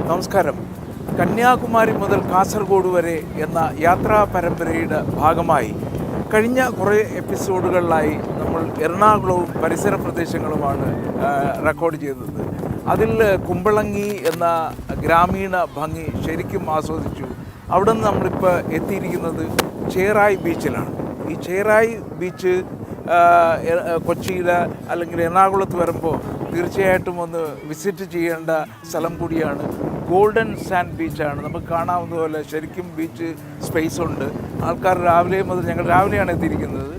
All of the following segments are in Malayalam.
നമസ്കാരം. കന്യാകുമാരി മുതൽ കാസർഗോഡ് വരെ എന്ന യാത്രാ പരമ്പരയുടെ ഭാഗമായി കഴിഞ്ഞ കുറേ എപ്പിസോഡുകളിലായി നമ്മൾ എറണാകുളവും പരിസര പ്രദേശങ്ങളുമാണ് റെക്കോർഡ് ചെയ്തത്. അതിൽ കുമ്പളങ്ങി എന്ന ഗ്രാമീണ ഭംഗി ശരിക്കും ആസ്വദിച്ചു. അവിടെ നിന്ന് നമ്മളിപ്പോൾ എത്തിയിരിക്കുന്നത് ചേറായി ബീച്ചിലാണ്. ഈ ചേറായി ബീച്ച് കൊച്ചിയിൽ അല്ലെങ്കിൽ എറണാകുളത്ത് വരുമ്പോൾ തീർച്ചയായിട്ടും ഒന്ന് വിസിറ്റ് ചെയ്യേണ്ട സ്ഥലം കൂടിയാണ്. ഗോൾഡൻ സാൻഡ് ബീച്ചാണ്. നമുക്ക് കാണാവുന്ന പോലെ ശരിക്കും ബീച്ച് സ്പേസ് ഉണ്ട്. ആൾക്കാർ രാവിലെ മുതൽ, ഞങ്ങൾ രാവിലെയാണ് എത്തിയിരിക്കുന്നത്.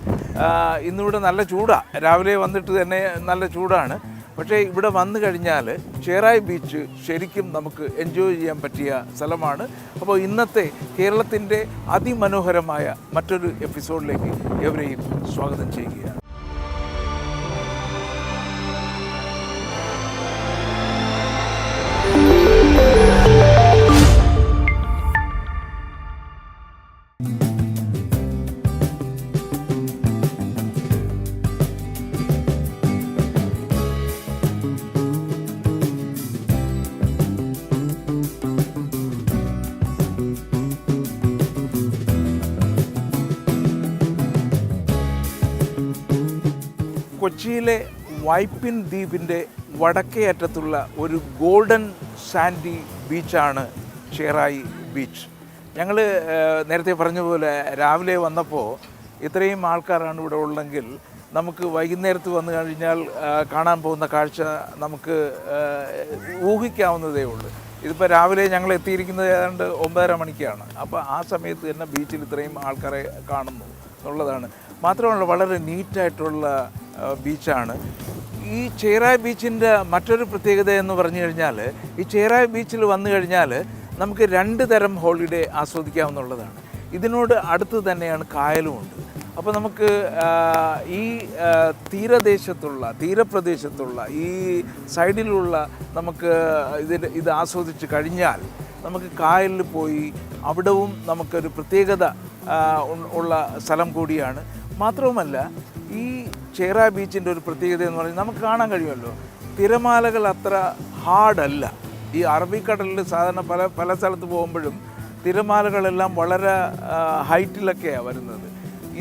ഇന്നിവിടെ നല്ല ചൂടാണ്. രാവിലെ വന്നിട്ട് തന്നെ നല്ല ചൂടാണ്. പക്ഷേ ഇവിടെ വന്നു കഴിഞ്ഞാൽ ചേറായി ബീച്ച് ശരിക്കും നമുക്ക് എൻജോയ് ചെയ്യാൻ പറ്റിയ സ്ഥലമാണ്. അപ്പോൾ ഇന്നത്തെ കേരളത്തിൻ്റെ അതിമനോഹരമായ മറ്റൊരു എപ്പിസോഡിലേക്ക് എവരെയും സ്വാഗതം ചെയ്യുകയാണ്. കൊച്ചിയിലെ വൈപ്പിൻ ദ്വീപിൻ്റെ വടക്കേ അറ്റത്തുള്ള ഒരു ഗോൾഡൻ സാൻഡി ബീച്ചാണ് ചേറായി ബീച്ച്. ഞങ്ങൾ നേരത്തെ പറഞ്ഞ പോലെ രാവിലെ വന്നപ്പോൾ ഇത്രയും ആൾക്കാരാണ് ഇവിടെ ഉള്ളെങ്കിൽ നമുക്ക് വൈകുന്നേരത്ത് വന്നു കഴിഞ്ഞാൽ കാണാൻ പോകുന്ന കാഴ്ച നമുക്ക് ഊഹിക്കാവുന്നതേ ഉള്ളൂ. ഇതിപ്പോൾ രാവിലെ ഞങ്ങൾ എത്തിയിരിക്കുന്നത് ഏതാണ്ട് 9:30 മണിക്കാണ്. അപ്പോൾ ആ സമയത്ത് തന്നെ ബീച്ചിൽ ഇത്രയും ആൾക്കാരെ കാണുന്നു എന്നുള്ളതാണ്. മാത്രമല്ല വളരെ നീറ്റായിട്ടുള്ള ബീച്ചാണ്. ഈ ചേറായി ബീച്ചിൻ്റെ മറ്റൊരു പ്രത്യേകത എന്ന് പറഞ്ഞു കഴിഞ്ഞാൽ, ഈ ചേറായി ബീച്ചിൽ വന്നു കഴിഞ്ഞാൽ നമുക്ക് 2 തരം ഹോളിഡേ ആസ്വദിക്കാവുന്നതാണ്. ഇതിനോട് അടുത്ത് തന്നെയാണ് കായലുമുണ്ട്. അപ്പോൾ നമുക്ക് ഈ തീരപ്രദേശത്തുള്ള ഈ സൈഡിലുള്ള നമുക്ക് ഇത് ആസ്വദിച്ച് കഴിഞ്ഞാൽ നമുക്ക് കായലിൽ പോയി അവിടവും നമുക്കൊരു പ്രത്യേകത ഉള്ള സ്ഥലം കൂടിയാണ്. മാത്രവുമല്ല, ഈ ചേറായി ബീച്ചിൻ്റെ ഒരു പ്രത്യേകത എന്ന് പറഞ്ഞാൽ നമുക്ക് കാണാൻ കഴിയുമല്ലോ, തിരമാലകൾ അത്ര ഹാർഡല്ല. ഈ അറബിക്കടലിൽ സാധാരണ പല സ്ഥലത്ത് പോകുമ്പോഴും തിരമാലകളെല്ലാം വളരെ ഹൈറ്റിലൊക്കെയാണ് വരുന്നത്.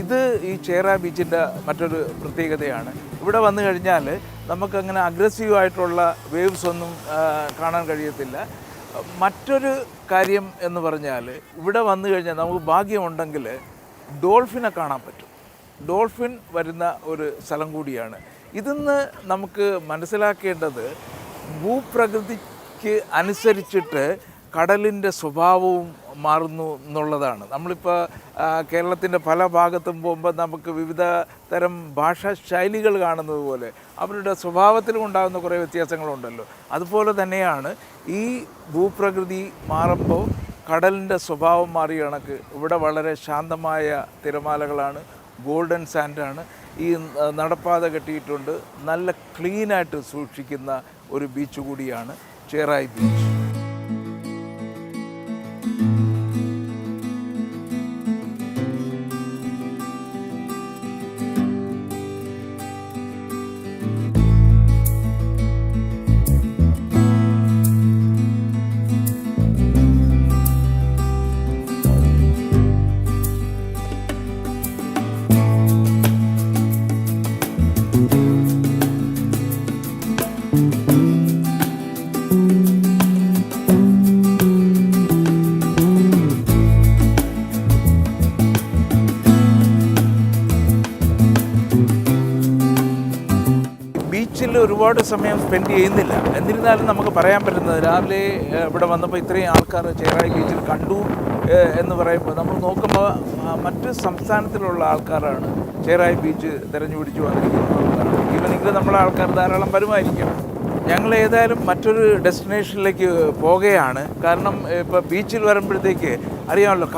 ഇത് ഈ ചേറായി ബീച്ചിൻ്റെ മറ്റൊരു പ്രത്യേകതയാണ്. ഇവിടെ വന്നു കഴിഞ്ഞാൽ നമുക്കങ്ങനെ അഗ്രസീവായിട്ടുള്ള വേവ്സ് ഒന്നും കാണാൻ കഴിയത്തില്ല. മറ്റൊരു കാര്യം എന്ന് പറഞ്ഞാൽ, ഇവിടെ വന്നു കഴിഞ്ഞാൽ നമുക്ക് ഭാഗ്യമുണ്ടെങ്കിൽ ഡോൾഫിനെ കാണാൻ പറ്റും. ഡോൾഫിൻ വരുന്ന ഒരു സ്ഥലം കൂടിയാണ്. ഇതിന്ന് നമുക്ക് മനസ്സിലാക്കേണ്ടത് ഭൂപ്രകൃതിക്ക് അനുസരിച്ചിട്ട് കടലിൻ്റെ സ്വഭാവവും മാറുന്നു എന്നുള്ളതാണ്. നമ്മളിപ്പോൾ കേരളത്തിൻ്റെ പല ഭാഗത്തും പോകുമ്പോൾ നമുക്ക് വിവിധ തരം ഭാഷാ ശൈലികൾ കാണുന്നത് പോലെ അവരുടെ സ്വഭാവത്തിലും ഉണ്ടാകുന്ന കുറേ വ്യത്യാസങ്ങളുണ്ടല്ലോ. അതുപോലെ തന്നെയാണ് ഈ ഭൂപ്രകൃതി മാറുമ്പോൾ കടലിൻ്റെ സ്വഭാവം മാറിയ കണക്ക് ഇവിടെ വളരെ ശാന്തമായ തിരമാലകളാണ്, ഗോൾഡൻ സാൻഡാണ്. ഈ നടപ്പാത കെട്ടിയിട്ടുണ്ട്. നല്ല ക്ലീനായിട്ട് സൂക്ഷിക്കുന്ന ഒരു ബീച്ച് കൂടിയാണ് ചേറായി ബീച്ച്. ബീച്ചിൽ ഒരുപാട് സമയം സ്പെൻഡ് ചെയ്യുന്നില്ല. എന്നിരുന്നാലും നമുക്ക് പറയാൻ പറ്റുന്നത്, രാവിലെ ഇവിടെ വന്നപ്പോൾ ഇത്രയും ആൾക്കാർ ചേറായി ബീച്ചിൽ കണ്ടു എന്ന് പറയുമ്പോൾ നമ്മൾ നോക്കുമ്പോൾ മറ്റ് സംസ്ഥാനത്തിലുള്ള ആൾക്കാരാണ് ചേറായി ബീച്ച് തിരഞ്ഞുപിടിച്ച് വന്നിരിക്കുന്നത്. ഈവനിങ്ങിൽ നമ്മളെ ആൾക്കാർ ധാരാളം വരുമായിരിക്കും. ഞങ്ങൾ ഏതായാലും മറ്റൊരു ഡെസ്റ്റിനേഷനിലേക്ക് പോകുകയാണ്. കാരണം ഇപ്പോൾ ബീച്ചിൽ വരുമ്പോഴത്തേക്ക് അറിയാമല്ലോ,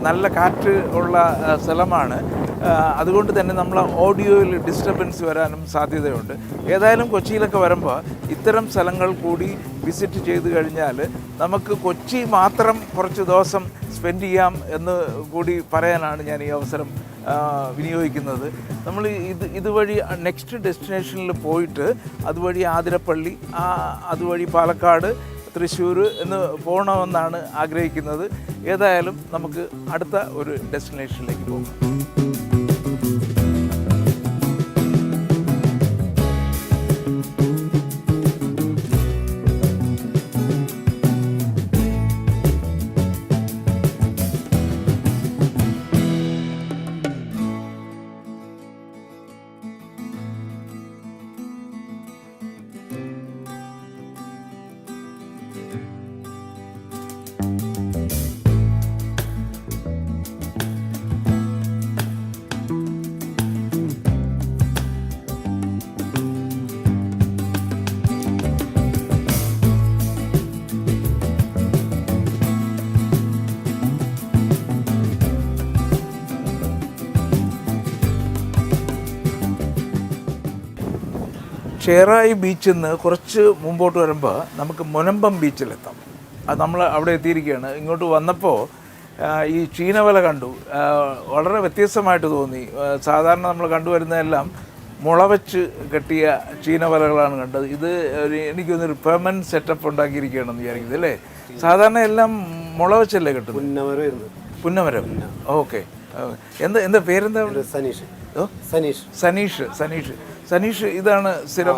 നല്ല കാറ്റ് ഉള്ള സ്ഥലമാണ്. അതുകൊണ്ട് തന്നെ നമ്മൾ ഓഡിയോയിൽ ഡിസ്റ്റർബൻസ് വരാനും സാധ്യതയുണ്ട്. ഏതായാലും കൊച്ചിയിലൊക്കെ വരുമ്പോൾ ഇത്തരം സ്ഥലങ്ങൾ കൂടി വിസിറ്റ് ചെയ്ത് കഴിഞ്ഞാൽ നമുക്ക് കൊച്ചി മാത്രം കുറച്ച് ദിവസം സ്പെൻഡ് ചെയ്യാം എന്ന് കൂടി പറയാനാണ് ഞാൻ ഈ അവസരം വിനിയോഗിക്കുന്നത്. നമ്മൾ ഇതുവഴി നെക്സ്റ്റ് ഡെസ്റ്റിനേഷനിൽ പോയിട്ട് അതുവഴി ആതിരപ്പള്ളി, അതുവഴി പാലക്കാട്, തൃശ്ശൂർ എന്ന് പോകണമെന്നാണ് ആഗ്രഹിക്കുന്നത്. ഏതായാലും നമുക്ക് അടുത്ത ഒരു ഡെസ്റ്റിനേഷനിലേക്ക് പോകാം. ഷേറായി ബീച്ചിൽ നിന്ന് കുറച്ച് മുമ്പോട്ട് വരുമ്പോൾ നമുക്ക് മുനമ്പം ബീച്ചിലെത്താം. അത് നമ്മൾ അവിടെ എത്തിയിരിക്കുകയാണ്. ഇങ്ങോട്ട് വന്നപ്പോൾ ഈ ചീനവല കണ്ടു. വളരെ വ്യത്യസ്തമായിട്ട് തോന്നി. സാധാരണ നമ്മൾ കണ്ടുവരുന്നതെല്ലാം മുള വെച്ച് കെട്ടിയ ചീനവലകളാണ് കണ്ടത്. ഇത് എനിക്കൊന്നൊരു പെർമനൻറ്റ് സെറ്റപ്പ് ഉണ്ടാക്കിയിരിക്കുകയാണെന്ന് വിചാരിക്കുന്നത് അല്ലേ? സാധാരണ എല്ലാം മുള വെച്ചല്ലേ കെട്ടുന്നത്? പുന്നമരം. ഓക്കെ. എന്താ പേരെന്താ? സനീഷ്. ഇതാണ് സ്ഥിരം.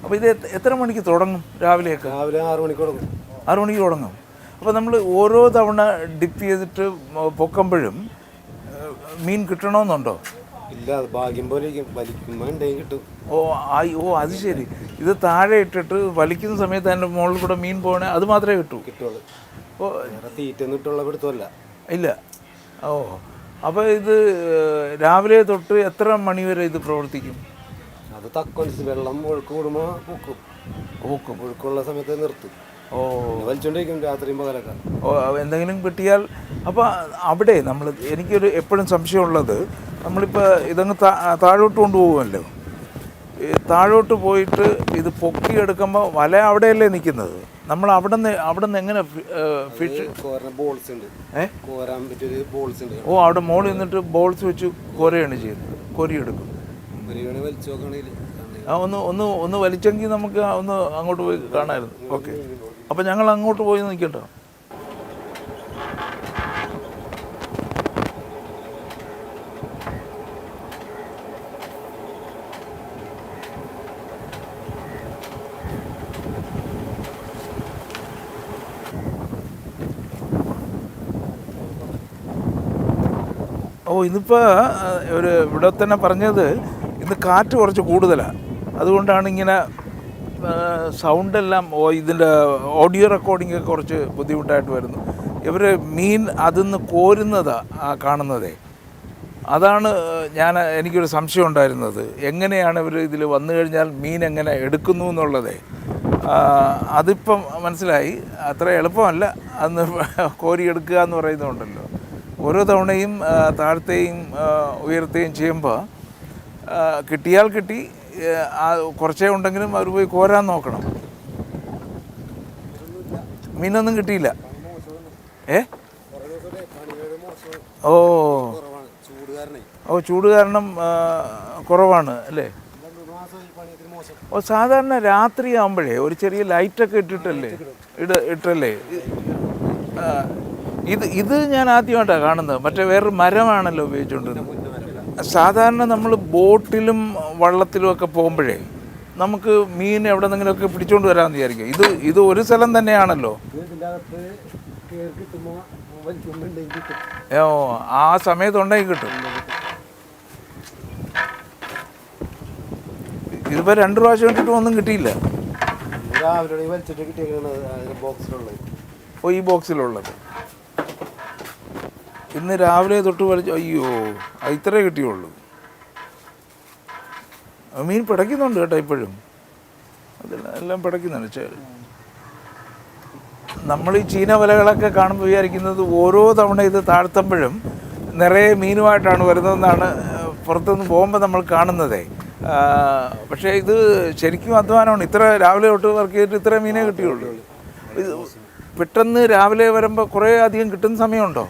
അപ്പോൾ ഇത് എത്ര മണിക്ക് തുടങ്ങും? രാവിലെയൊക്കെ 6 മണിക്ക് തുടങ്ങും. അപ്പോൾ നമ്മൾ ഓരോ തവണ ഡിപ്പ് ചെയ്തിട്ട് പൊക്കുമ്പോഴും മീൻ കിട്ടണമെന്നുണ്ടോ? ഇല്ല, ഭാഗ്യം പോലെ കിട്ടും. ഓ അത് ശരി. ഇത് താഴെ ഇട്ടിട്ട് വലിക്കുന്ന സമയത്ത് അതിൻ്റെ മുകളിൽ കൂടെ മീൻ പോകണേ, അത് മാത്രമേ കിട്ടുള്ളൂ. അപ്പോൾ തീറ്റൊന്നും ഇട്ടുള്ള പിടുത്തമല്ല. ഇല്ല. ഓ, അപ്പോൾ ഇത് രാവിലെ തൊട്ട് എത്ര മണി വരെ ഇത് പ്രവർത്തിക്കും? അത് തക്കനുസരിച്ച് വെള്ളം ഒഴുക്ക് കൂടുമ്പോൾ പൂക്കും. ഒഴുക്കുള്ള സമയത്ത് നിർത്തും. വലിച്ചോണ്ടിരിക്കും രാത്രിയും പകലൊക്കെ. എന്തെങ്കിലും കിട്ടിയാൽ. അപ്പോൾ അവിടെ എനിക്കൊരു എപ്പോഴും സംശയമുള്ളത്, നമ്മളിപ്പോൾ ഇതങ്ങ് താഴോട്ട് കൊണ്ടുപോകുമല്ലോ. താഴോട്ട് പോയിട്ട് ഇത് പൊക്കിയെടുക്കുമ്പോൾ വല അവിടെയല്ലേ നിൽക്കുന്നത്. നമ്മൾ അവിടെ നിന്ന് എങ്ങനെ ഫിഷ് ബോൾസ് ഉണ്ട്? ബോൾസ് ഉണ്ട്. ഓ, അവിടെ മോളിൽ നിന്നിട്ട് ബോൾസ് വെച്ച് കോരയാണ് ചെയ്യുന്നത്. കോരിയെടുക്കും. ഒന്ന് വലിച്ചെങ്കിൽ നമുക്ക് ഒന്ന് അങ്ങോട്ട് പോയി കാണാമായിരുന്നു. ഓക്കെ, അപ്പോൾ ഞങ്ങൾ അങ്ങോട്ട് പോയി നിൽക്കട്ടോ. ഇന്നിപ്പോൾ ഇവിടെ തന്നെ പറഞ്ഞത് ഇന്ന് കാറ്റ് കുറച്ച് കൂടുതലാണ്. അതുകൊണ്ടാണ് ഇങ്ങനെ സൗണ്ടെല്ലാം ഇതിൻ്റെ ഓഡിയോ റെക്കോർഡിംഗ് ഒക്കെ കുറച്ച് ബുദ്ധിമുട്ടായിട്ട് വരുന്നു. ഇവർ മീൻ അതിന്ന് കോരുന്നതാണ് കാണുന്നതേ. അതാണ് എനിക്കൊരു സംശയം ഉണ്ടായിരുന്നത്. എങ്ങനെയാണ് ഇവർ ഇതിൽ വന്നു കഴിഞ്ഞാൽ മീൻ എങ്ങനെ എടുക്കുന്നു എന്നുള്ളതേ. അതിപ്പം മനസ്സിലായി. അത്ര എളുപ്പമല്ല അന്ന് കോരിയെടുക്കുക എന്ന് പറയുന്നുണ്ടല്ലോ. ഓരോ തവണയും താഴത്തെയും ഉയരത്തെയും ചെയ്യുമ്പോൾ കിട്ടിയാൽ കിട്ടി, കുറച്ചേ ഉണ്ടെങ്കിലും അവർ പോയി കോരാൻ നോക്കണം. മീനൊന്നും കിട്ടിയില്ല. ചൂട് കാരണം കുറവാണ് അല്ലേ? സാധാരണ രാത്രി ആകുമ്പോഴേ ഒരു ചെറിയ ലൈറ്റൊക്കെ ഇട്ടല്ലേ ഇത് ഞാൻ ആദ്യമായിട്ടാണ് കാണുന്നത്. മറ്റേ വേറൊരു മരമാണല്ലോ ഉപയോഗിച്ചുകൊണ്ടിരുന്നത്. സാധാരണ നമ്മൾ ബോട്ടിലും വള്ളത്തിലും ഒക്കെ പോകുമ്പോഴേ നമുക്ക് മീൻ എവിടെ നിന്നെങ്കിലുമൊക്കെ പിടിച്ചുകൊണ്ട് വരാമെന്ന് വിചാരിക്കും. ഇത് ഒരു സ്ഥലം തന്നെയാണല്ലോ. ആ സമയത്തുണ്ടെങ്കിൽ കിട്ടും. ഇതിപ്പോൾ 2 പ്രാവശ്യം ഇട്ടിട്ടും ഒന്നും കിട്ടിയില്ല. ഈ ബോക്സിലുള്ളത് ഇന്ന് രാവിലെ തൊട്ട് വലിച്ചു. അയ്യോ, ഇത്രേ കിട്ടിയുള്ളൂ. മീൻ പിടയ്ക്കുന്നുണ്ട് കേട്ടോ. ഇപ്പോഴും എല്ലാം പിടയ്ക്കുന്നുണ്ട്. നമ്മൾ ഈ ചീന വലകളൊക്കെ കാണുമ്പോൾ വിചാരിക്കുന്നത് ഓരോ തവണ ഇത് താഴ്ത്തുമ്പോഴും നിറയെ മീനുമായിട്ടാണ് വരുന്നതെന്നാണ് പുറത്തുനിന്ന് പോകുമ്പോൾ നമ്മൾ കാണുന്നതേ. പക്ഷേ ഇത് ശരിക്കും അധ്വാനമാണ്. ഇത്ര രാവിലെ തൊട്ട് വർക്ക് ചെയ്തിട്ട് ഇത്ര മീനേ കിട്ടിയുള്ളൂ. ഇത് പെട്ടെന്ന് രാവിലെ വരുമ്പോൾ കുറേ അധികം കിട്ടുന്ന സമയമുണ്ടോ?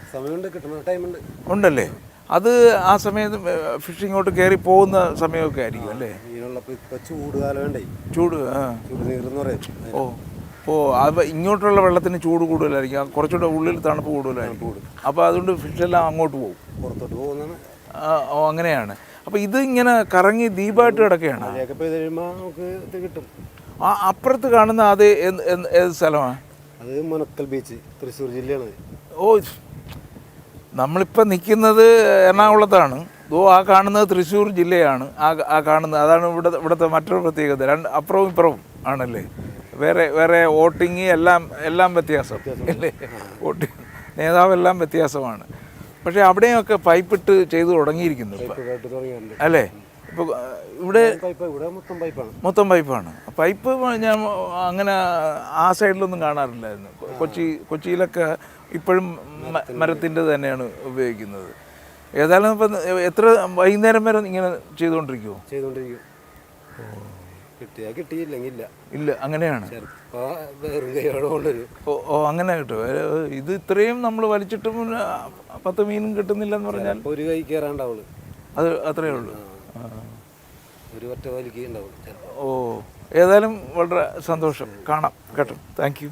ഉണ്ടല്ലേ? അത് ആ സമയത്ത് ഫിഷിങ്ങോട്ട് കയറി പോകുന്ന സമയമൊക്കെ ആയിരിക്കും അല്ലേ? ചൂട് കാലം ചൂട്. ഓ, അപ്പോൾ അത് ഇങ്ങോട്ടുള്ള വെള്ളത്തിന് ചൂട് കൂടുതലായിരിക്കും, കുറച്ചുകൂടെ ഉള്ളിൽ തണുപ്പ് കൂടുതലായിരിക്കും. അപ്പോൾ അതുകൊണ്ട് ഫിഷെല്ലാം അങ്ങോട്ട് പോകും, പുറത്തോട്ട് പോകുന്നതാണ്. ഓ അങ്ങനെയാണ്. അപ്പോൾ ഇത് ഇങ്ങനെ കറങ്ങി ദ്വീപായിട്ട് കിടക്കുകയാണ്. മഴയൊക്കെ പെയ്ത് കഴിയുമ്പോൾ നമുക്ക് ഇത് കിട്ടും. ആ അപ്പുറത്ത് കാണുന്ന അത് ഏത് സ്ഥലമാണ്? അത് മുനക്കൽ ബീച്ച്, തൃശ്ശൂർ ജില്ലയാണ്. ഓ, നമ്മളിപ്പോൾ നിൽക്കുന്നത് എറണാകുളത്താണ്. ആ കാണുന്നത് തൃശ്ശൂർ ജില്ലയാണ്. ആ കാണുന്നത് അതാണ് ഇവിടുത്തെ മറ്റൊരു പ്രത്യേകത. അപ്പുറവും ഇപ്പുറവും ആണല്ലേ. വേറെ വോട്ടിങ് എല്ലാം വ്യത്യാസം അല്ലേ, വോട്ടിങ് നേതാവെല്ലാം വ്യത്യാസമാണ്. പക്ഷേ അവിടെയൊക്കെ പൈപ്പിട്ട് ചെയ്തു തുടങ്ങിയിരിക്കുന്നു അല്ലേ. ഇപ്പോൾ ഇവിടെ മൊത്തം പൈപ്പാണ്. പൈപ്പ് ഞാൻ അങ്ങനെ ആ സൈഡിലൊന്നും കാണാറില്ലായിരുന്നു. കൊച്ചിയിലൊക്കെ ഇപ്പോഴും മരത്തിൻ്റെ തന്നെയാണ് ഉപയോഗിക്കുന്നത്. ഏതായാലും ഇപ്പം എത്ര വൈകുന്നേരം വരെ ഇങ്ങനെ ചെയ്തുകൊണ്ടിരിക്കുമോ? കിട്ടിയില്ലെങ്കിൽ ഇല്ല, അങ്ങനെയാണ്. ഓ അങ്ങനെ കിട്ടും. ഇത് ഇത്രയും നമ്മൾ വലിച്ചിട്ടും 10 മീനും കിട്ടുന്നില്ലെന്ന് പറഞ്ഞാൽ ഒരു കൈ കയറാണ്ടാവുള്ളൂ. അത് അത്രയേ ഉള്ളൂ. ഒരു ഒറ്റ വലിക്ക് ഉണ്ടാവും. ഓ, ഏതായാലും വളരെ സന്തോഷം. കാണാം കേട്ടോ. Thank you.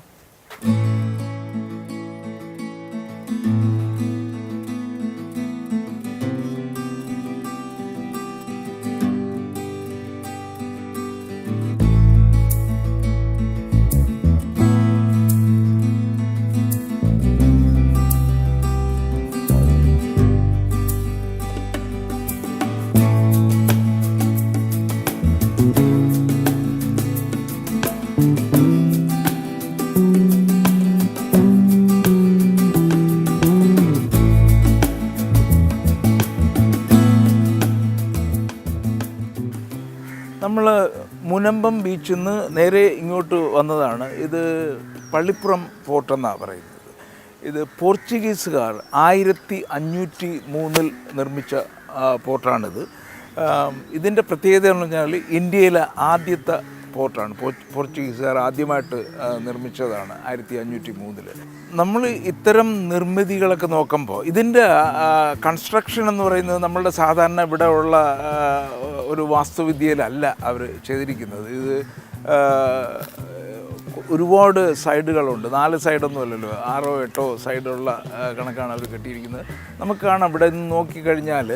നമ്മൾ മുനമ്പം ബീച്ചിൽ നിന്ന് നേരെ ഇങ്ങോട്ട് വന്നതാണ്. ഇത് പള്ളിപ്പുറം പോർട്ടെന്നാണ് പറയുന്നത്. ഇത് പോർച്ചുഗീസുകാർ 1503 നിർമ്മിച്ച പോർട്ടാണിത്. ഇതിൻ്റെ പ്രത്യേകത എന്ന് പറഞ്ഞാൽ ഇന്ത്യയിലെ ആദ്യത്തെ പോർട്ടാണ്. പോർച്ചുഗീസുകാർ ആദ്യമായിട്ട് നിർമ്മിച്ചതാണ് 1503. നമ്മൾ ഇത്തരം നിർമ്മിതികളൊക്കെ നോക്കുമ്പോൾ ഇതിൻ്റെ കൺസ്ട്രക്ഷൻ എന്ന് പറയുന്നത് നമ്മളുടെ സാധാരണ ഇവിടെ ഉള്ള ഒരു വാസ്തുവിദ്യയിലല്ല അവർ ചെയ്തിരിക്കുന്നത്. ഇത് ഒരുപാട് സൈഡുകളുണ്ട്. 4 സൈഡൊന്നും അല്ലല്ലോ, 6 8 സൈഡുള്ള കണക്കാണ് അവർ കെട്ടിയിരിക്കുന്നത്. നമുക്ക് കാണാം ഇവിടെ നിന്ന് നോക്കിക്കഴിഞ്ഞാൽ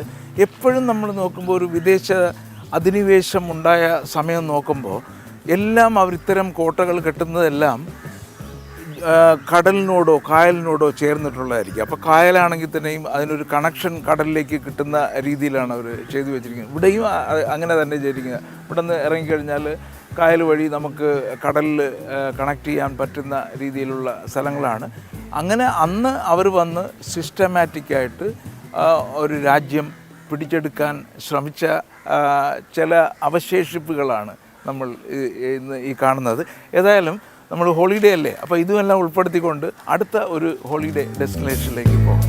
എപ്പോഴും നമ്മൾ നോക്കുമ്പോൾ ഒരു വിദേശ അധിനിവേശം ഉണ്ടായ സമയം നോക്കുമ്പോൾ എല്ലാം അവർ ഇത്തരം കോട്ടകൾ കെട്ടുന്നതെല്ലാം കടലിനോടോ കായലിനോടോ ചേർന്നിട്ടുള്ളതായിരിക്കും. അപ്പോൾ കായലാണെങ്കിൽ തന്നെയും അതിനൊരു കണക്ഷൻ കടലിലേക്ക് കിട്ടുന്ന രീതിയിലാണ് അവർ ചെയ്തു വെച്ചിരിക്കുന്നത്. ഇവിടെയും അങ്ങനെ തന്നെ ചെയ്തിരിക്കുന്നത്. ഇവിടെ നിന്ന് ഇറങ്ങിക്കഴിഞ്ഞാൽ കായൽ വഴി നമുക്ക് കടലിൽ കണക്ട് ചെയ്യാൻ പറ്റുന്ന രീതിയിലുള്ള സ്ഥലങ്ങളാണ്. അങ്ങനെ അന്ന് അവർ വന്ന് സിസ്റ്റമാറ്റിക്കായിട്ട് ഒരു രാജ്യം പിടിച്ചെടുക്കാൻ ശ്രമിച്ച ചില അവശേഷിപ്പുകളാണ് നമ്മൾ ഇന്ന് ഈ കാണുന്നത്. ഏതായാലും നമ്മൾ ഹോളിഡേ അല്ലേ, അപ്പോൾ ഇതുമെല്ലാം ഉൾപ്പെടുത്തിക്കൊണ്ട് അടുത്ത ഒരു ഹോളിഡേ ഡെസ്റ്റിനേഷനിലേക്ക് പോകാം.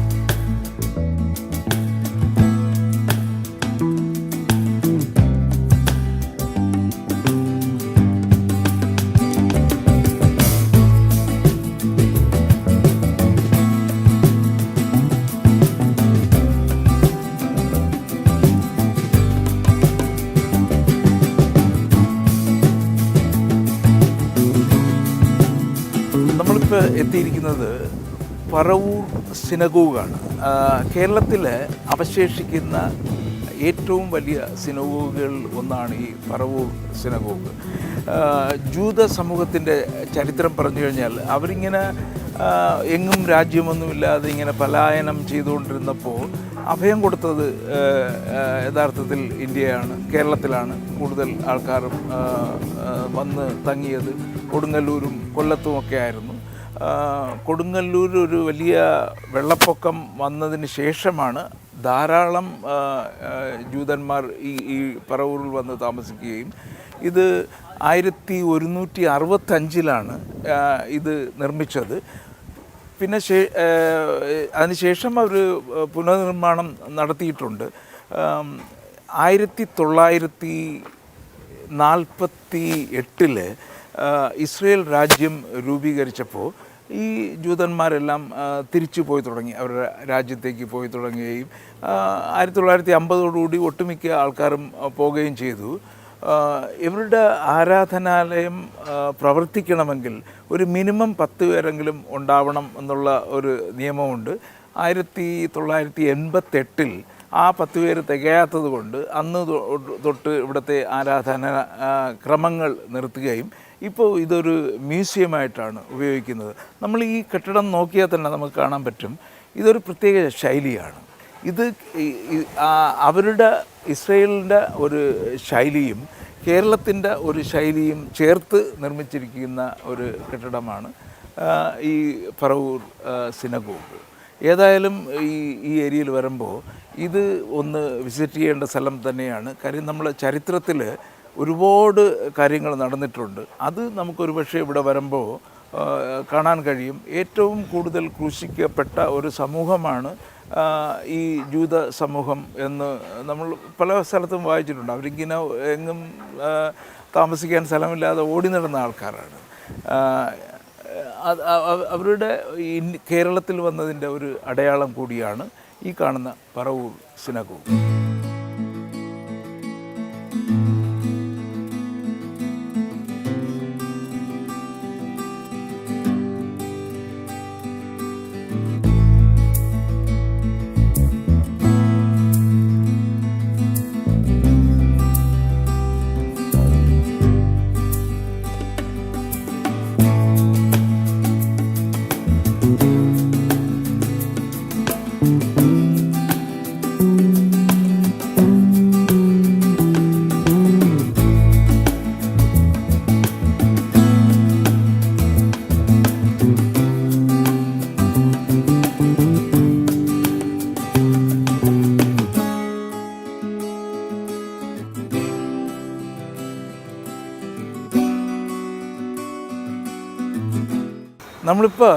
നമ്മളിപ്പോൾ എത്തിയിരിക്കുന്നത് പറവൂർ സിനഗോഗാണ്. കേരളത്തിൽ അവശേഷിക്കുന്ന ഏറ്റവും വലിയ സിനഗോഗുകളിൽ ഒന്നാണ് ഈ പറവൂർ സിനഗോഗ്. ജൂത സമൂഹത്തിൻ്റെ ചരിത്രം പറഞ്ഞു കഴിഞ്ഞാൽ അവരിങ്ങനെ എങ്ങും രാജ്യമൊന്നുമില്ലാതെ ഇങ്ങനെ പലായനം ചെയ്തുകൊണ്ടിരുന്നപ്പോൾ അഭയം കൊടുത്തത് യഥാർത്ഥത്തിൽ ഇന്ത്യയാണ്, കേരളത്തിലാണ് കൂടുതൽ ആൾക്കാരും വന്ന് തങ്ങിയത്. കൊടുങ്ങല്ലൂരും കൊല്ലത്തുമൊക്കെ ആയിരുന്നു. കൊടുങ്ങല്ലൂർ ഒരു വലിയ വെള്ളപ്പൊക്കം വന്നതിന് ശേഷമാണ് ധാരാളം ജൂതന്മാർ ഈ പറവൂരിൽ വന്ന് താമസിക്കുകയും ഇത് 1165 ഇത് നിർമ്മിച്ചത്. പിന്നെ അതിനുശേഷം അവർ പുനർനിർമ്മാണം നടത്തിയിട്ടുണ്ട്. 1948 ഇസ്രയേൽ രാജ്യം രൂപീകരിച്ചപ്പോൾ ഈ ജൂതന്മാരെല്ലാം തിരിച്ചു പോയി തുടങ്ങി, അവരുടെ രാജ്യത്തേക്ക് പോയി തുടങ്ങുകയും 1950 ഒട്ടുമിക്ക ആൾക്കാരും പോവുകയും ചെയ്തു. ഇവരുടെ ആരാധനാലയം പ്രവർത്തിക്കണമെങ്കിൽ ഒരു മിനിമം 10 പേരെങ്കിലും ഉണ്ടാവണം എന്നുള്ള ഒരു നിയമമുണ്ട്. 1988 ആ 10 പേര് തികയാത്തത് കൊണ്ട് അന്ന് തൊട്ട് ഇവിടുത്തെ ആരാധന ക്രമങ്ങൾ നിർത്തുകയും ഇപ്പോൾ ഇതൊരു മ്യൂസിയമായിട്ടാണ് ഉപയോഗിക്കുന്നത്. നമ്മൾ ഈ കെട്ടിടം നോക്കിയാൽ തന്നെ നമുക്ക് കാണാൻ പറ്റും, ഇതൊരു പ്രത്യേക ശൈലിയാണ്. ഇത് അവരുടെ ഇസ്രയേലിൻ്റെ ഒരു ശൈലിയും കേരളത്തിൻ്റെ ഒരു ശൈലിയും ചേർത്ത് നിർമ്മിച്ചിരിക്കുന്ന ഒരു കെട്ടിടമാണ് ഈ ഫറവൂർ സിനഗോഗ്. ഏതായാലും ഈ ഏരിയയിൽ വരുമ്പോൾ ഇത് ഒന്ന് വിസിറ്റ് ചെയ്യേണ്ട സ്ഥലം തന്നെയാണ്. കാര്യം നമ്മളെ ചരിത്രത്തിൽ ഒരുപാട് കാര്യങ്ങൾ നടന്നിട്ടുണ്ട്. അത് നമുക്കൊരു പക്ഷേ ഇവിടെ വരുമ്പോൾ കാണാൻ കഴിയും. ഏറ്റവും കൂടുതൽ ക്രൂശിക്കപ്പെട്ട ഒരു സമൂഹമാണ് ഈ ജൂത സമൂഹം എന്ന് നമ്മൾ പല സ്ഥലത്തും വായിച്ചിട്ടുണ്ട്. അവരിങ്ങനെ എങ്ങും താമസിക്കാൻ സ്ഥലമില്ലാതെ ഓടി നടന്ന ആൾക്കാരാണ്. അവരുടെ കേരളത്തിൽ വന്നതിൻ്റെ ഒരു അടയാളം കൂടിയാണ് ഈ കാണുന്ന പറവൂർ സിനഗോഗ്. നമ്മളിപ്പോൾ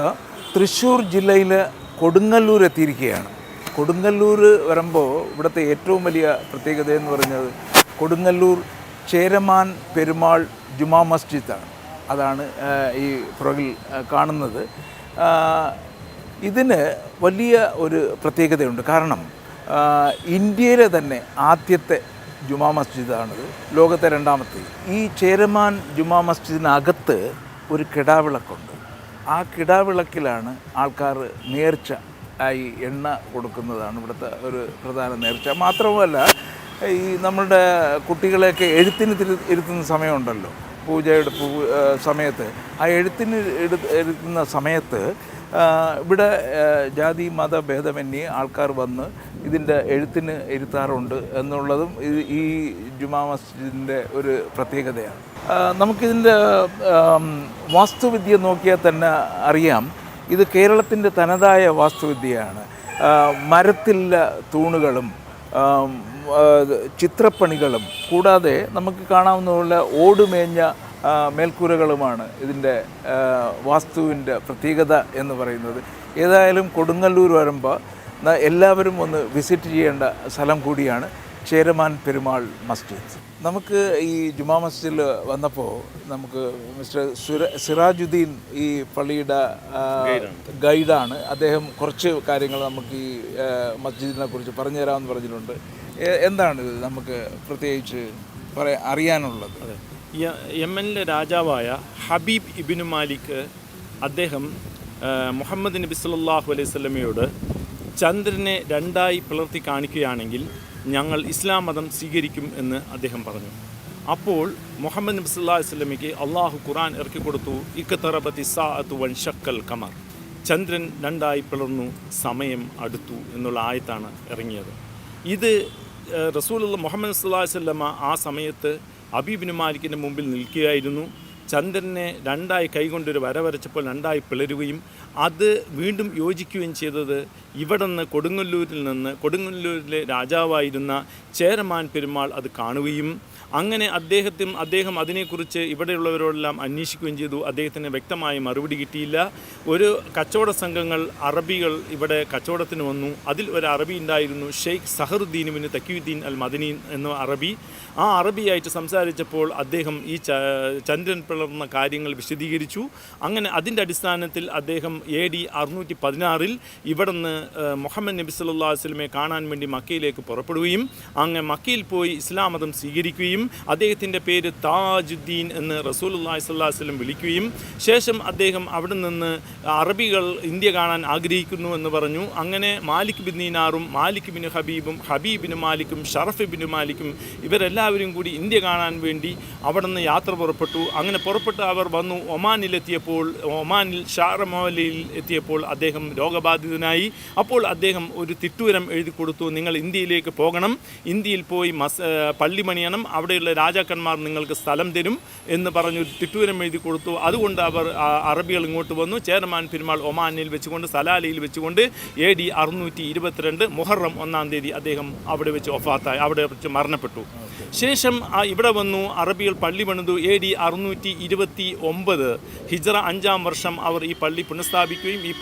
തൃശ്ശൂർ ജില്ലയിൽ കൊടുങ്ങല്ലൂർ എത്തിയിരിക്കുകയാണ്. കൊടുങ്ങല്ലൂർ വരുമ്പോൾ ഇവിടുത്തെ ഏറ്റവും വലിയ പ്രത്യേകത എന്ന് പറഞ്ഞത് കൊടുങ്ങല്ലൂർ ചേരമാൻ പെരുമാൾ ജുമാ മസ്ജിദാണ്. അതാണ് ഈ പുറകിൽ കാണുന്നത്. ഇതിന് വലിയ ഒരു പ്രത്യേകതയുണ്ട്. കാരണം ഇന്ത്യയിലെ തന്നെ ആദ്യത്തെ ജുമാ മസ്ജിദാണിത്, ലോകത്തെ രണ്ടാമത്തെ. ഈ ചേരമാൻ ജുമാ മസ്ജിദിനകത്ത് ഒരു കിടാവിളക്കുണ്ട്. ആ കിടാവിളക്കിലാണ് ആൾക്കാർ നേർച്ച ആയി എണ്ണ കൊടുക്കുന്നതാണ് ഇവിടുത്തെ ഒരു പ്രധാന നേർച്ച. മാത്രമല്ല, ഈ നമ്മളുടെ കുട്ടികളെയൊക്കെ എഴുത്തിന് ഇരുത്തുന്ന സമയമുണ്ടല്ലോ, പൂജയുടെ സമയത്ത്, ആ എഴുത്തിന് ഇരുത്തുന്ന സമയത്ത് ഇവിടെ ജാതി മത ഭേദമന്യേ ആൾക്കാർ വന്ന് ഇതിൻ്റെ എഴുത്തിന് ഇരുത്താറുണ്ട് എന്നുള്ളതും ഈ ജുമാ മസ്ജിദിൻ്റെ ഒരു പ്രത്യേകതയാണ്. നമുക്കിതിൻ്റെ വാസ്തുവിദ്യ നോക്കിയാൽ തന്നെ അറിയാം, ഇത് കേരളത്തിൻ്റെ തനതായ വാസ്തുവിദ്യയാണ്. മരത്തിലുള്ള തൂണുകളും ചിത്രപ്പണികളും കൂടാതെ നമുക്ക് കാണാവുന്നതുപോലെ ഓടുമേഞ്ഞ മേൽക്കൂരകളുമാണ് ഇതിൻ്റെ വാസ്തുവിൻ്റെ പ്രത്യേകത എന്ന് പറയുന്നത്. ഏതായാലും കൊടുങ്ങല്ലൂർ വരുമ്പോൾ എല്ലാവരും ഒന്ന് വിസിറ്റ് ചെയ്യേണ്ട സ്ഥലം കൂടിയാണ് ചേരമാൻ പെരുമാൾ മസ്ജിദ്. നമുക്ക് ഈ ജുമാ മസ്ജിദിൽ വന്നപ്പോൾ നമുക്ക് മിസ്റ്റർ സിറാജുദ്ദീൻ ഈ പള്ളിയുടെ ഗൈഡാണ്. അദ്ദേഹം കുറച്ച് കാര്യങ്ങൾ നമുക്ക് ഈ മസ്ജിദിനെ കുറിച്ച് പറഞ്ഞു തരാമെന്ന് പറഞ്ഞിട്ടുണ്ട്. എന്താണ് ഇത് നമുക്ക് പ്രത്യേകിച്ച് അറിയാനുള്ളത്? യമനിലെ രാജാവായ ഹബീബ് ഇബ്നു മാലിക് അദ്ദേഹം മുഹമ്മദ് നബി സല്ലല്ലാഹു അലൈഹി വസല്ലമയോട് ചന്ദ്രനെ രണ്ടായി പിളർത്തി കാണിക്കുകയാണെങ്കിൽ ഞങ്ങൾ ഇസ്ലാം മതം സ്വീകരിക്കും എന്ന് അദ്ദേഹം പറഞ്ഞു. അപ്പോൾ മുഹമ്മദ് നബി സല്ലല്ലാഹു അലൈഹി വസല്ലമയ്ക്ക് അള്ളാഹു ഖുർആൻ ഇറക്കി കൊടുത്തു, ഇഖ്തറബത്തി സാഅതു വൻഷക്കൽ ഖമർ, ചന്ദ്രൻ രണ്ടായി പിളർന്നു, സമയം അടുത്തു എന്നുള്ള ആയത്താണ് ഇറങ്ങിയത്. ഇത് റസൂലുള്ള മുഹമ്മദ് സല്ലല്ലാഹു അലൈഹി വസല്ലമ ആ സമയത്ത് ഹബീബിന് മാലിക്കിൻ്റെ മുമ്പിൽ നിൽക്കുകയായിരുന്നു. ചന്ദ്രനെ രണ്ടായി കൈകൊണ്ടൊരു വര വരച്ചപ്പോൾ രണ്ടായി പിളരുകയും അത് വീണ്ടും യോജിക്കുകയും ചെയ്തത് ഇവിടെ നിന്ന് കൊടുങ്ങല്ലൂരിലെ രാജാവായിരുന്ന ചേരമാൻ പെരുമാൾ അത് കാണുകയും അങ്ങനെ അദ്ദേഹം അതിനെക്കുറിച്ച് ഇവിടെയുള്ളവരോടെല്ലാം അന്വേഷിക്കുകയും ചെയ്തു. അദ്ദേഹത്തിന് വ്യക്തമായ മറുപടി കിട്ടിയില്ല. ഒരു കച്ചവട സംഘങ്ങൾ അറബികൾ ഇവിടെ കച്ചവടത്തിന് വന്നു. അതിൽ ഒരു അറബി ഉണ്ടായിരുന്നു, ഷെയ്ഖ് സഹറുദ്ദീനുവിന് തക്കിയുദ്ദീൻ അൽ മദനി എന്ന അറബി. ആ അറബിയായിട്ട് സംസാരിച്ചപ്പോൾ അദ്ദേഹം ഈ ചന്ദ്രൻ പിളർന്ന കാര്യങ്ങൾ വിശദീകരിച്ചു. അങ്ങനെ അതിൻ്റെ അടിസ്ഥാനത്തിൽ അദ്ദേഹം AD 616 ഇവിടെ നിന്ന് മുഹമ്മദ് നബി സല്ലല്ലാഹു അലൈഹി വസല്ലമയെ കാണാൻ വേണ്ടി മക്കയിലേക്ക് പുറപ്പെടുകയും അങ്ങനെ മക്കയിൽ പോയി ഇസ്ലാം മതം സ്വീകരിക്കുകയും വിളിക്കുകയും അദ്ദേഹത്തിൻ്റെ പേര് താജുദ്ദീൻ എന്ന് റസൂലുള്ളാഹി സ്വല്ലല്ലാഹു അലൈഹി വസല്ലം വിളിക്കുകയും ശേഷം അദ്ദേഹം അവിടെ നിന്ന് അറബികൾ ഇന്ത്യ കാണാൻ ആഗ്രഹിക്കുന്നു എന്ന് പറഞ്ഞു. അങ്ങനെ മാലിക് ബിൻ ദീനാറും മാലിക് ബിൻ ഹബീബും ഹബീബിന് മാലിക്കും ഷറഫ് ബിൻ മാലിക്കും ഇവരെല്ലാവരും കൂടി ഇന്ത്യ കാണാൻ വേണ്ടി അവിടെ നിന്ന് യാത്ര പുറപ്പെട്ടു. അങ്ങനെ പുറപ്പെട്ട് അവർ വന്നു ഒമാനിലെത്തിയപ്പോൾ, ഒമാനിൽ ഷാർമോലയിൽ എത്തിയപ്പോൾ അദ്ദേഹം രോഗബാധിതനായി. അപ്പോൾ അദ്ദേഹം ഒരു തിട്ടൂരം എഴുതി കൊടുത്തു, നിങ്ങൾ ഇന്ത്യയിലേക്ക് പോകണം, ഇന്ത്യയിൽ പോയി പള്ളി പണിയണം, അവിടെയുള്ള രാജാക്കന്മാർ നിങ്ങൾക്ക് സ്ഥലം തരും എന്ന് പറഞ്ഞു തിട്ടൂരം എഴുതി കൊടുത്തു. അതുകൊണ്ട് അവർ അറബികൾ ഇങ്ങോട്ട് വന്നു. ചേരമാൻ പെരുമാൾ ഒമാനിൽ വെച്ചുകൊണ്ട് സലാലയിൽ വെച്ചുകൊണ്ട് AD 622 മുഹറം 1-ാം തീയതി അദ്ദേഹം അവിടെ വെച്ച് വഫാത്തായി, അവിടെ വെച്ച് മരണപ്പെട്ടു. ശേഷം ഇവിടെ വന്നു അറബികൾ പള്ളി പണിതു. AD 629 ഹിജ്റ 5-ാം വർഷം അവർ ഈ പള്ളി പുനഃസ്ഥാപിക്കുകയും ഈ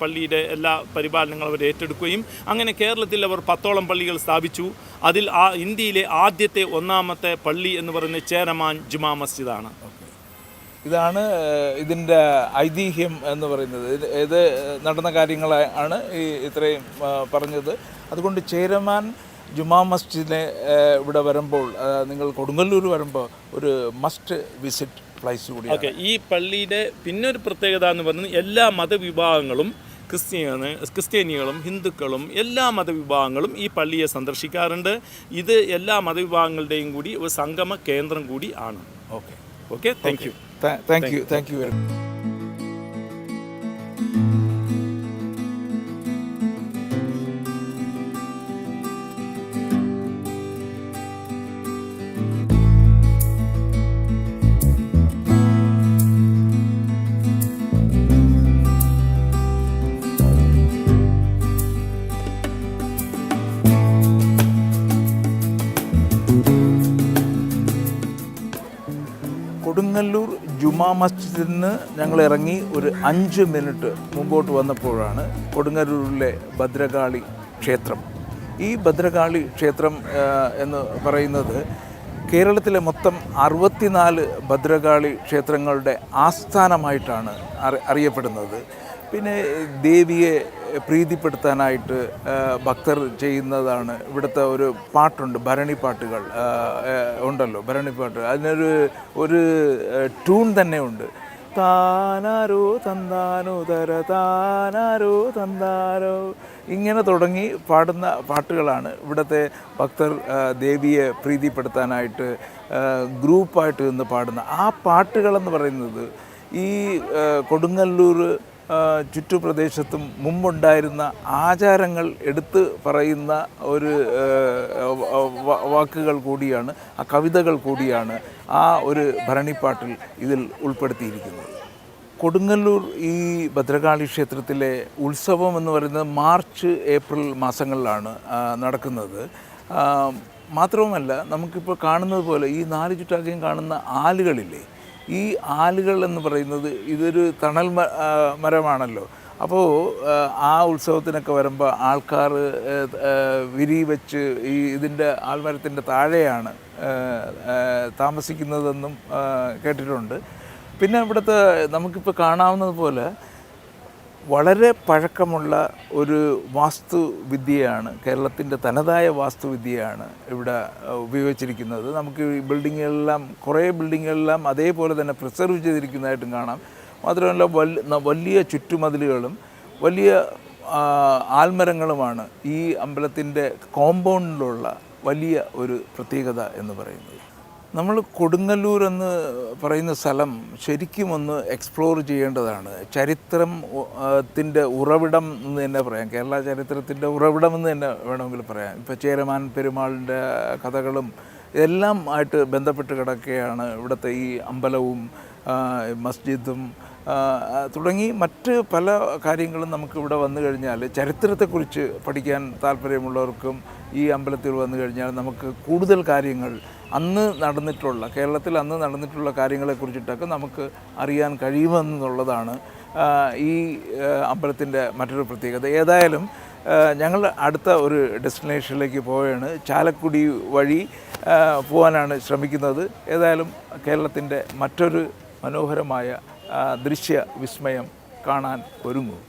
പള്ളിയുടെ എല്ലാ പരിപാലനങ്ങളും അവർ ഏറ്റെടുക്കുകയും അങ്ങനെ കേരളത്തിൽ അവർ 10ഓളം പള്ളികൾ സ്ഥാപിച്ചു. അതിൽ ഇന്ത്യയിലെ ആദ്യത്തെ 1-ാമത്തെ പള്ളി എന്ന് പറയുന്നത് ചേരമാൻ ജുമാ മസ്ജിദാണ്. ഇതാണ് ഇതിൻ്റെ ഐതിഹ്യം എന്ന് പറയുന്നത്. ഇത് നടന്ന കാര്യങ്ങളാണ് ഈ ഇത്രയും പറഞ്ഞത്. അതുകൊണ്ട് ചേരമാൻ ജുമാ മസ്ജിദിനെ ഇവിടെ വരുമ്പോൾ, നിങ്ങൾ കൊടുങ്ങല്ലൂർ വരുമ്പോൾ ഒരു മസ്റ്റ് വിസിറ്റ് പ്ലേസ് കൂടി. ഓക്കെ, ഈ പള്ളിയുടെ പിന്നെ ഒരു പ്രത്യേകത എന്ന് പറയുന്നത് എല്ലാ മതവിഭാഗങ്ങളും ക്രിസ്ത്യാനികളും ഹിന്ദുക്കളും എല്ലാ മതവിഭാഗങ്ങളും ഈ പള്ളിയെ സന്ദർശിക്കാറുണ്ട്. ഇത് എല്ലാ മതവിഭാഗങ്ങളുടെയും കൂടി ഒരു സംഗമ കേന്ദ്രം കൂടി ആണ്. Okay okay, thank you. Thank you very much. Kodungallur ജുമാ മസ്ജിദിൽ നിന്ന് ഞങ്ങൾ ഇറങ്ങി ഒരു 5 മിനിറ്റ് മുമ്പോട്ട് വന്നപ്പോഴാണ് കൊടുങ്ങല്ലൂരിലെ ഭദ്രകാളി ക്ഷേത്രം. ഈ ഭദ്രകാളി ക്ഷേത്രം എന്ന് പറയുന്നത് കേരളത്തിലെ മൊത്തം 64 ഭദ്രകാളി ക്ഷേത്രങ്ങളുടെ ആസ്ഥാനമായിട്ടാണ് അറിയപ്പെടുന്നത്. പിന്നെ ദേവിയെ പ്രീതിപ്പെടുത്താനായിട്ട് ഭക്തർ ചെയ്യുന്നതാണ്. ഇവിടുത്തെ ഒരു പാട്ടുണ്ട്, ഭരണിപ്പാട്ടുകൾ ഉണ്ടല്ലോ, ഭരണിപ്പാട്ട്. അതിനൊരു ട്യൂൺ തന്നെ ഉണ്ട്. താനാരോ തന്താനോ തര താനാരോ തന്താരോ, ഇങ്ങനെ തുടങ്ങി പാടുന്ന പാട്ടുകളാണ് ഇവിടുത്തെ ഭക്തർ ദേവിയെ പ്രീതിപ്പെടുത്താനായിട്ട് ഗ്രൂപ്പായിട്ട് നിന്ന് പാടുന്ന ആ പാട്ടുകളെന്ന് പറയുന്നത് ഈ കൊടുങ്ങല്ലൂർ ചുറ്റുപ്രദേശത്തും മുമ്പുണ്ടായിരുന്ന ആചാരങ്ങൾ എടുത്ത് പറയുന്ന ഒരു വാക്കുകൾ കൂടിയാണ്, ആ കവിതകൾ കൂടിയാണ് ആ ഒരു ഭരണിപ്പാട്ടിൽ ഇതിൽ ഉൾപ്പെടുത്തിയിരിക്കുന്നത്. കൊടുങ്ങല്ലൂർ ഈ ഭദ്രകാളി ക്ഷേത്രത്തിലെ ഉത്സവം എന്ന് പറയുന്നത് മാർച്ച് ഏപ്രിൽ മാസങ്ങളിലാണ് നടക്കുന്നത്. മാത്രവുമല്ല, നമുക്കിപ്പോൾ കാണുന്നത് പോലെ ഈ 4 ചുറ്റാകെയും കാണുന്ന ആലുകളില്ലേ, ഈ ആലുകൾ എന്ന് പറയുന്നത് ഇതൊരു തണൽ മരമാണല്ലോ. അപ്പോൾ ആ ഉത്സവത്തിനൊക്കെ വരുമ്പോൾ ആൾക്കാർ വിരി വെച്ച് ഇതിൻ്റെ ആൽമരത്തിൻ്റെ താഴെയാണ് താമസിക്കുന്നതെന്നും കേട്ടിട്ടുണ്ട്. പിന്നെ ഇവിടുത്തെ നമുക്കിപ്പോൾ കാണാവുന്നത് പോലെ വളരെ പഴക്കമുള്ള ഒരു വാസ്തുവിദ്യയാണ്, കേരളത്തിൻ്റെ തനതായ വാസ്തുവിദ്യയാണ് ഇവിടെ ഉപയോഗിച്ചിരിക്കുന്നത്. നമുക്ക് ഈ ബിൽഡിങ്ങുകളെല്ലാം, കുറേ ബിൽഡിങ്ങുകളെല്ലാം അതേപോലെ തന്നെ പ്രിസർവ് ചെയ്തിരിക്കുന്നതായിട്ടും കാണാം. മാത്രമല്ല വലിയ ചുറ്റുമതിലുകളും വലിയ ആൽമരങ്ങളുമാണ് ഈ അമ്പലത്തിൻ്റെ കോമ്പൗണ്ടിലുള്ള വലിയ ഒരു പ്രത്യേകത എന്ന് പറയുന്നത്. നമ്മൾ കൊടുങ്ങല്ലൂർ എന്ന് പറയുന്ന സ്ഥലം ശരിക്കും ഒന്ന് എക്സ്പ്ലോർ ചെയ്യേണ്ടതാണ്. ചരിത്രത്തിൻ്റെ ഉറവിടം എന്ന് തന്നെ പറയാം, കേരള ചരിത്രത്തിൻ്റെ ഉറവിടം എന്ന് തന്നെ വേണമെങ്കിൽ പറയാം. ഇപ്പോൾ ചേരമാൻ പെരുമാളിൻ്റെ കഥകളും എല്ലാം ആയിട്ട് ബന്ധപ്പെട്ട് കിടക്കുകയാണ് ഇവിടുത്തെ ഈ അമ്പലവും മസ്ജിദും തുടങ്ങി മറ്റ് പല കാര്യങ്ങളും നമുക്കിവിടെ വന്നു കഴിഞ്ഞാൽ ചരിത്രത്തെക്കുറിച്ച് പഠിക്കാൻ താല്പര്യമുള്ളവർക്കും ഈ അമ്പലത്തിൽ വന്നു കഴിഞ്ഞാൽ നമുക്ക് കൂടുതൽ കാര്യങ്ങൾ കേരളത്തിൽ അന്ന് നടന്നിട്ടുള്ള കാര്യങ്ങളെക്കുറിച്ചിട്ടൊക്കെ നമുക്ക് അറിയാൻ കഴിയുമെന്നുള്ളതാണ് ഈ അമ്പലത്തിൻ്റെ മറ്റൊരു പ്രത്യേകത. ഏതായാലും ഞങ്ങൾ അടുത്ത ഒരു ഡെസ്റ്റിനേഷനിലേക്ക് പോവുകയാണ്. ചാലക്കുടി വഴി പോകാനാണ് ശ്രമിക്കുന്നത്. ഏതായാലും കേരളത്തിൻ്റെ മറ്റൊരു മനോഹരമായ ദൃശ്യ വിസ്മയം കാണാൻ ഒരുങ്ങും.